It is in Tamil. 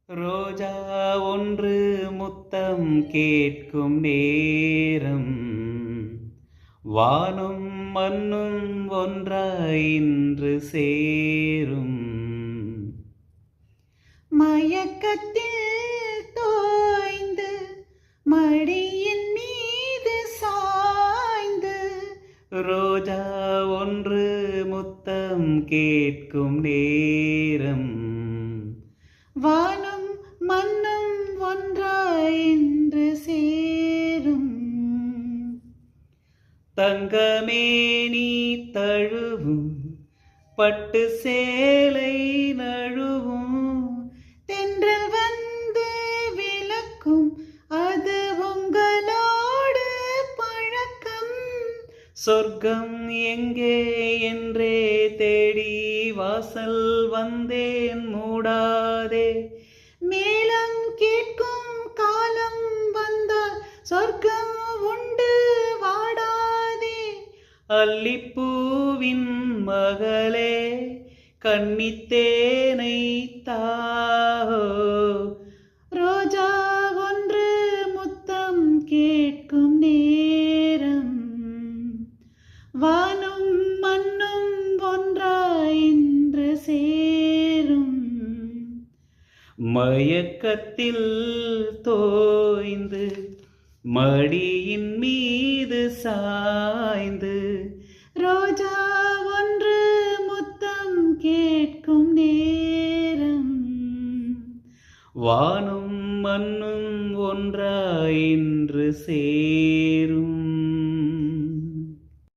ரோஜா ஒன்று முத்தம் கேட்கும் நேரம், வானும் மண்ணும் ஒன்றாய் இன்று சேரும். மயக்கத்தில் தோய்ந்து மடியின் மீது சாய்ந்து, ரோஜா ஒன்று முத்தம் கேட்கும் நேரம், வானும் மண்ணும் ஒன்றாய் இன்று சேரும். தங்கமே நீ தழுவும் பட்டு சேலை நழுவும், தென்றல் வந்து விளக்கும் அது உங்களோடு பழக்கம். சொர்க்கம் எங்கே என்றே தேடி வாசல் வந்தேன், மூடாதே. மேளம் கேட்கும் காலம் வந்தால் சொர்க்கம் உண்டு, வாடாதே. அல்லிப்பூவின் மகளே, கன்னித்தேனை தாஹோ. ரோஜா ஒன்று முத்தம் கேட்கும் நேரம், வானும் மண்ணும் ஒன்றாய் இன்று சேரும். மயக்கத்தில் தோய்ந்து மடியின் மீது சாய்ந்து, ரோஜா ஒன்று முத்தம் கேட்கும் நேரம், வானும் மண்ணும் ஒன்றாய் இன்று